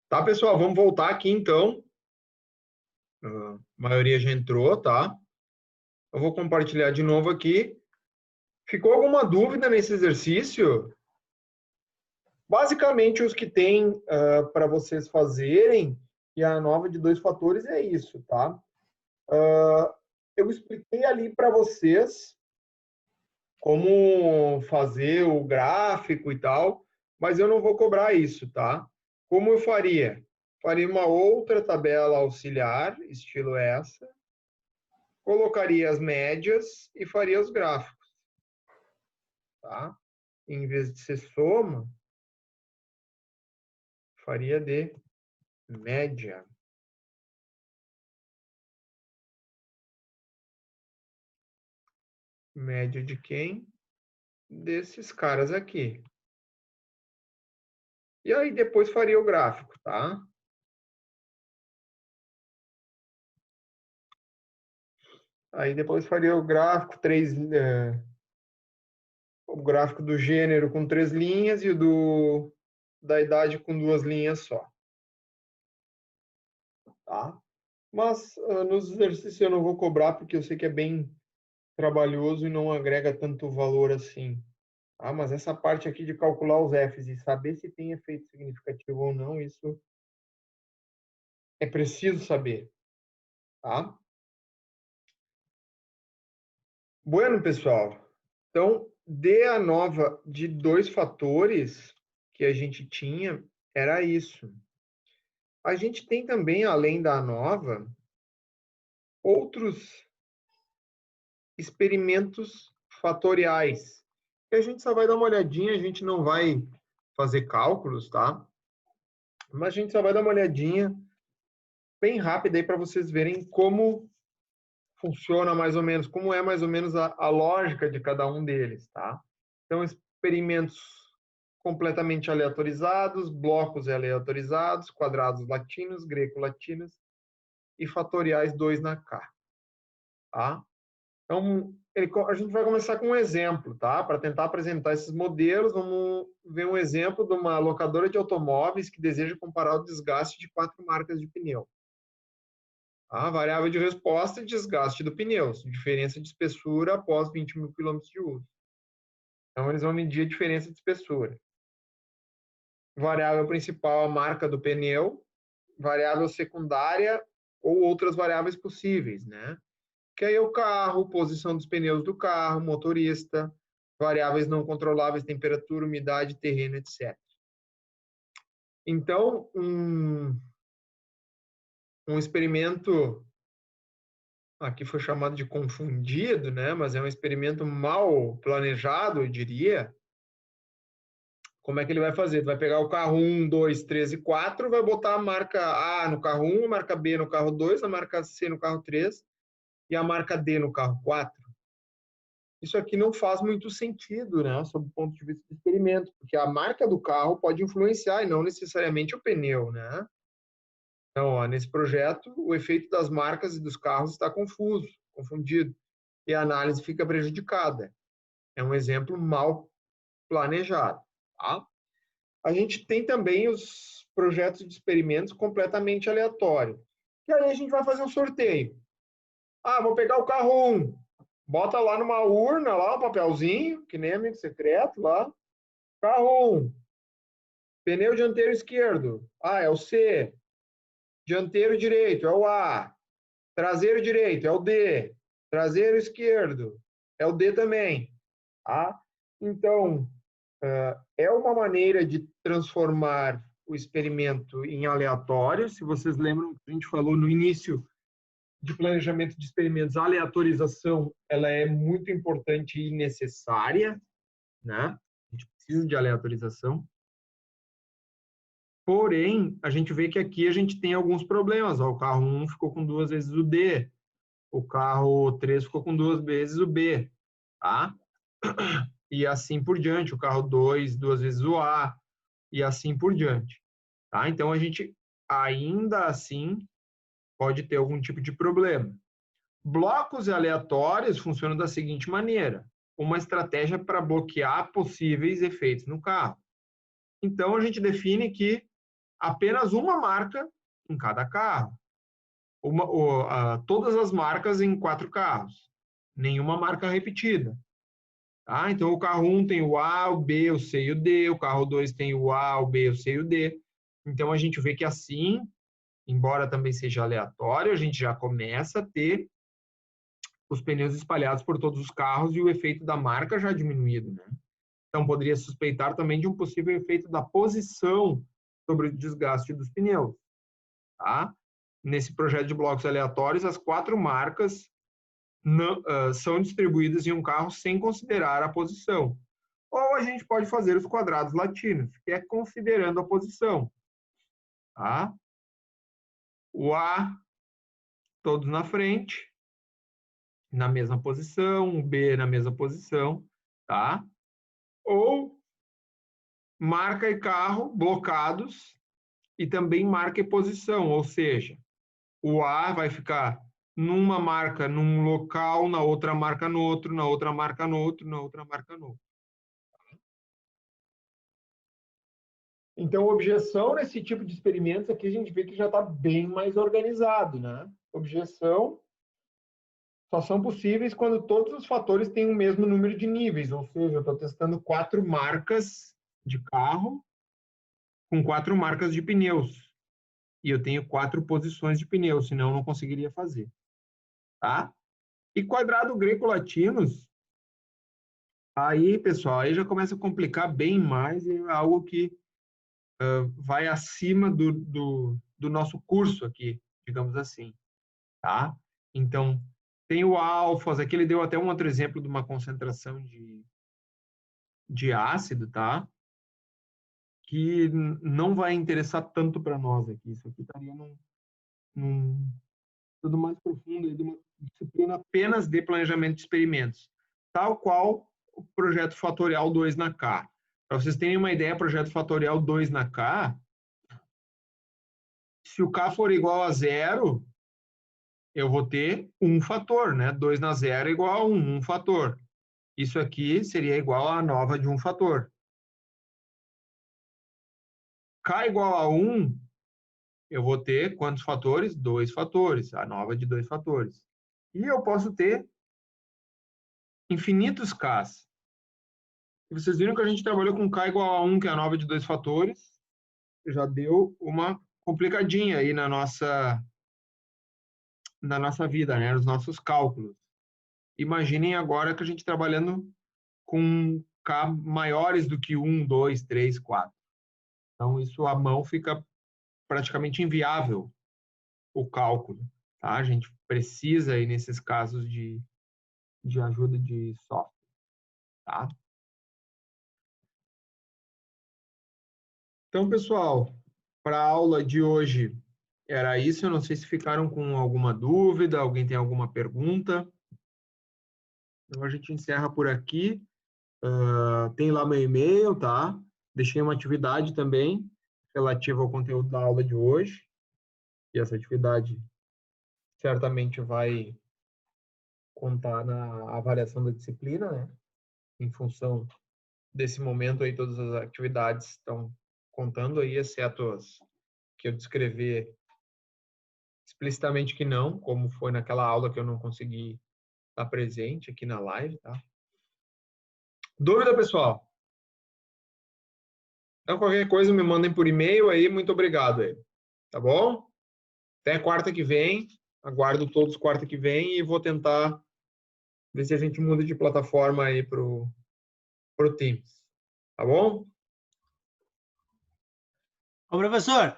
Tá, pessoal, vamos voltar aqui então. A maioria já entrou, tá? Eu vou compartilhar de novo aqui. Ficou alguma dúvida nesse exercício? Basicamente, os que tem para vocês fazerem, e a nova de dois fatores é isso, tá? Eu expliquei ali para vocês como fazer o gráfico e tal, mas eu não vou cobrar isso, tá? Como eu faria? Faria uma outra tabela auxiliar, estilo essa, colocaria as médias e faria os gráficos, tá? Em vez de ser soma, faria de média. Média de quem? Desses caras aqui. E aí depois faria o gráfico, tá? Aí depois faria o gráfico, o gráfico do gênero com 3 linhas e o da idade com 2 linhas só. Tá? Mas nos exercícios eu não vou cobrar, porque eu sei que é bem trabalhoso e não agrega tanto valor assim. Ah, mas essa parte aqui de calcular os Fs e saber se tem efeito significativo ou não, isso é preciso saber, tá? Bueno, pessoal. Então, D a nova de dois fatores que a gente tinha era isso. A gente tem também, além da nova, outros experimentos fatoriais. E a gente só vai dar uma olhadinha, a gente não vai fazer cálculos, tá? Mas a gente só vai dar uma olhadinha bem rápida aí para vocês verem como funciona mais ou menos, como é mais ou menos a lógica de cada um deles, tá? Então, experimentos completamente aleatorizados, blocos aleatorizados, quadrados latinos, greco-latinos e fatoriais 2 na K, tá? Então, a gente vai começar com um exemplo, tá? Para tentar apresentar esses modelos, vamos ver um exemplo de uma locadora de automóveis que deseja comparar o desgaste de 4 marcas de pneu. A variável de resposta é desgaste do pneu, diferença de espessura após 20 mil quilômetros de uso. Então, eles vão medir a diferença de espessura. Variável principal, a marca do pneu. Variável secundária ou outras variáveis possíveis, né? Que aí é o carro, posição dos pneus do carro, motorista, variáveis não controláveis, temperatura, umidade, terreno, etc. Então, um experimento, aqui foi chamado de confundido, né? Mas é um experimento mal planejado, eu diria. Como é que ele vai fazer? Ele vai pegar o carro 1, 2, 3 e 4, vai botar a marca A no carro 1, a marca B no carro 2, a marca C no carro 3 e a marca D no carro 4. Isso aqui não faz muito sentido, né, sob o ponto de vista do experimento, porque a marca do carro pode influenciar e não necessariamente o pneu, né? Então, ó, nesse projeto, o efeito das marcas e dos carros está confuso, confundido, e a análise fica prejudicada. É um exemplo mal planejado, tá? A gente tem também os projetos de experimentos completamente aleatórios. E aí a gente vai fazer um sorteio. Ah, vou pegar o carro 1, bota lá numa urna, lá o papelzinho, que nem amigo secreto lá. Carro 1, pneu dianteiro esquerdo. Ah, é o C. Dianteiro direito é o A. Traseiro direito é o D. Traseiro esquerdo é o D também. Tá? Então, é uma maneira de transformar o experimento em aleatório. Se vocês lembram que a gente falou no início de planejamento de experimentos, a aleatorização ela é muito importante e necessária, né? A gente precisa de aleatorização. Porém, a gente vê que aqui a gente tem alguns problemas. Ó, o carro 1 ficou com 2 vezes o D, o carro 3 ficou com 2 vezes o B, tá? E assim por diante. O carro 2, 2 vezes o A, e assim por diante. Tá? Então, a gente ainda assim pode ter algum tipo de problema. Blocos aleatórios funcionam da seguinte maneira: uma estratégia para bloquear possíveis efeitos no carro. Então, a gente define que apenas uma marca em cada carro. Todas as marcas em 4 carros. Nenhuma marca repetida. Tá? Então, o carro 1 tem o A, o B, o C e o D. O carro 2 tem o A, o B, o C e o D. Então, a gente vê que assim, embora também seja aleatório, a gente já começa a ter os pneus espalhados por todos os carros e o efeito da marca já diminuído, né? Então, poderia suspeitar também de um possível efeito da posição sobre o desgaste dos pneus, tá? Nesse projeto de blocos aleatórios, as 4 marcas são distribuídas em um carro sem considerar a posição. Ou a gente pode fazer os quadrados latinos, que é considerando a posição, tá? O A, todos na frente, na mesma posição, o B na mesma posição, tá? Ou marca e carro blocados e também marca e posição, ou seja, o A vai ficar numa marca num local, na outra marca no outro, na outra marca no outro, na outra marca no outro. Então, objeção nesse tipo de experimentos aqui a gente vê que já está bem mais organizado, né? Objeção só são possíveis quando todos os fatores têm o mesmo número de níveis, ou seja, eu estou testando 4 marcas de carro com 4 marcas de pneus. E eu tenho 4 posições de pneus, senão eu não conseguiria fazer. Tá? E quadrado greco-latinos, aí, pessoal, aí já começa a complicar bem mais, é algo que vai acima do nosso curso aqui, digamos assim. Tá? Então, tem o alfas, aqui ele deu até um outro exemplo de uma concentração de ácido, tá? Que não vai interessar tanto para nós aqui. Isso aqui estaria num tudo mais profundo, de uma disciplina apenas de planejamento de experimentos, tal qual o projeto fatorial 2 na K. Para vocês terem uma ideia, projeto fatorial 2 na K, se o K for igual a 0, eu vou ter um fator, né? 2 na 0 é igual a 1, um fator. Isso aqui seria igual a nova de um fator. K igual a 1, eu vou ter quantos fatores? 2 fatores, a nova de 2 fatores. E eu posso ter infinitos Ks. E vocês viram que a gente trabalhou com K igual a 1, que é a nova de 2 fatores. Já deu uma complicadinha aí na nossa vida, né? Nos nossos cálculos. Imaginem agora que a gente trabalhando com K maiores do que 1, 2, 3, 4. Então, isso à mão fica praticamente inviável o cálculo. Tá? A gente precisa aí, nesses casos, de ajuda de software. Tá? Então, pessoal, para a aula de hoje era isso. Eu não sei se ficaram com alguma dúvida, alguém tem alguma pergunta. Então, a gente encerra por aqui. Tem lá meu e-mail, tá? Deixei uma atividade também relativa ao conteúdo da aula de hoje. E essa atividade certamente vai contar na avaliação da disciplina, né? Em função desse momento aí, todas as atividades estão contando aí, exceto as que eu descrever explicitamente que não, como foi naquela aula que eu não consegui estar presente aqui na live, tá? Dúvida, pessoal? Então, qualquer coisa me mandem por e-mail aí, muito obrigado aí. Tá bom? Até quarta que vem, aguardo todos quarta que vem e vou tentar ver se a gente muda de plataforma aí pro Teams. Tá bom? Ô, professor,